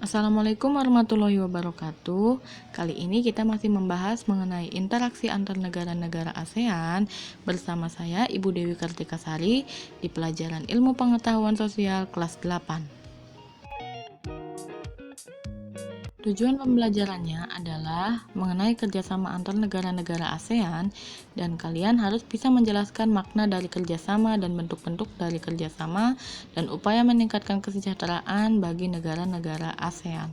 Assalamualaikum warahmatullahi wabarakatuh. Kali ini kita masih membahas mengenai interaksi antar negara-negara ASEAN bersama saya Ibu Dewi Kartikasari di pelajaran Ilmu Pengetahuan Sosial kelas 8. Tujuan pembelajarannya adalah mengenai kerjasama antar negara-negara ASEAN, dan kalian harus bisa menjelaskan makna dari kerjasama dan bentuk-bentuk dari kerjasama dan upaya meningkatkan kesejahteraan bagi negara-negara ASEAN.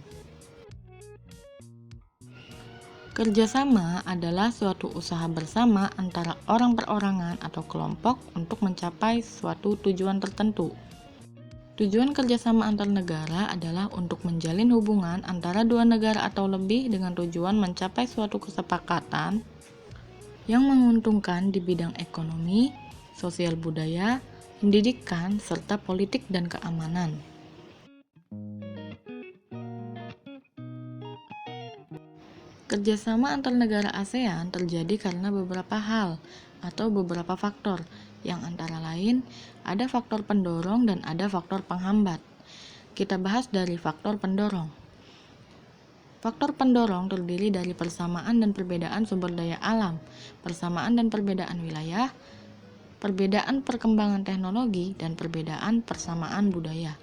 Kerjasama adalah suatu usaha bersama antara orang perorangan atau kelompok untuk mencapai suatu tujuan tertentu. Tujuan kerjasama antar negara adalah untuk menjalin hubungan antara dua negara atau lebih dengan tujuan mencapai suatu kesepakatan yang menguntungkan di bidang ekonomi, sosial budaya, pendidikan, serta politik dan keamanan. Kerjasama antar negara ASEAN terjadi karena beberapa hal atau beberapa faktor, yang antara lain ada faktor pendorong dan ada faktor penghambat. Kita bahas dari faktor pendorong. Faktor pendorong terdiri dari persamaan dan perbedaan sumber daya alam, persamaan dan perbedaan wilayah, perbedaan perkembangan teknologi, dan perbedaan persamaan budaya.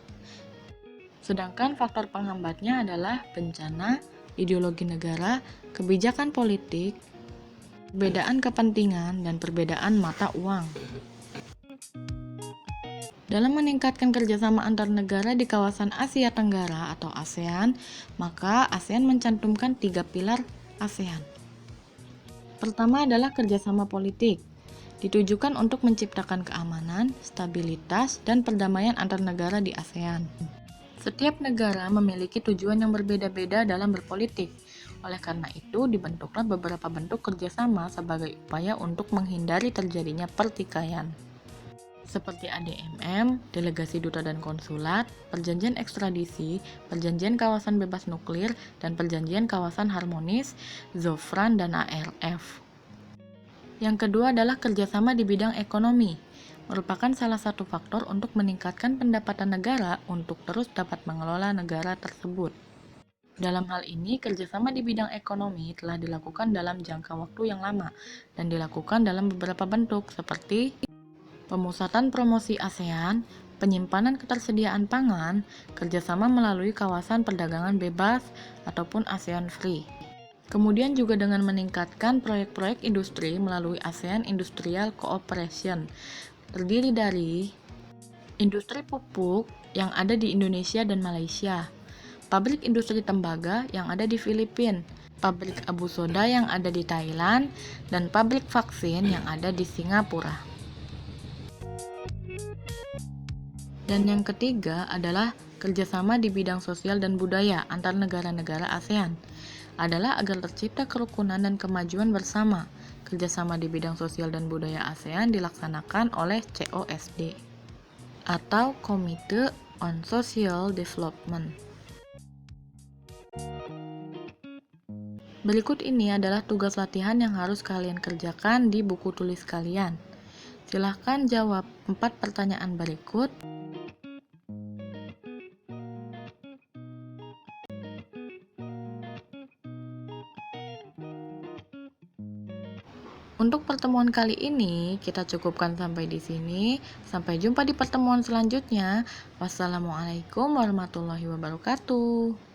Sedangkan faktor penghambatnya adalah bencana, ideologi negara, kebijakan politik, perbedaan kepentingan, dan perbedaan mata uang. Dalam meningkatkan kerjasama antar negara di kawasan Asia Tenggara atau ASEAN, maka ASEAN mencantumkan 3 pilar ASEAN. Pertama adalah kerjasama politik, ditujukan untuk menciptakan keamanan, stabilitas, dan perdamaian antar negara di ASEAN. Setiap negara memiliki tujuan yang berbeda-beda dalam berpolitik. Oleh karena itu, dibentuklah beberapa bentuk kerjasama sebagai upaya untuk menghindari terjadinya pertikaian. Seperti ADMM, delegasi duta dan konsulat, perjanjian ekstradisi, perjanjian kawasan bebas nuklir, dan perjanjian kawasan harmonis, ZOFRAN dan ARF. Yang kedua adalah kerjasama di bidang ekonomi, merupakan salah satu faktor untuk meningkatkan pendapatan negara untuk terus dapat mengelola negara tersebut. Dalam hal ini, kerjasama di bidang ekonomi telah dilakukan dalam jangka waktu yang lama dan dilakukan dalam beberapa bentuk seperti pemusatan promosi ASEAN, penyimpanan ketersediaan pangan, kerjasama melalui kawasan perdagangan bebas, ataupun ASEAN Free. Kemudian juga dengan meningkatkan proyek-proyek industri melalui ASEAN Industrial Cooperation, terdiri dari industri pupuk yang ada di Indonesia dan Malaysia, pabrik industri tembaga yang ada di Filipina, pabrik abu soda yang ada di Thailand, dan pabrik vaksin yang ada di Singapura. Dan yang ketiga adalah kerjasama di bidang sosial dan budaya antar negara-negara ASEAN, adalah agar tercipta kerukunan dan kemajuan bersama. Kerjasama di bidang sosial dan budaya ASEAN dilaksanakan oleh COSD atau Committee on Social Development. Berikut ini adalah tugas latihan yang harus kalian kerjakan di buku tulis kalian. Silahkan jawab 4 pertanyaan berikut. Untuk pertemuan kali ini, kita cukupkan sampai di sini. Sampai jumpa di pertemuan selanjutnya. Wassalamualaikum warahmatullahi wabarakatuh.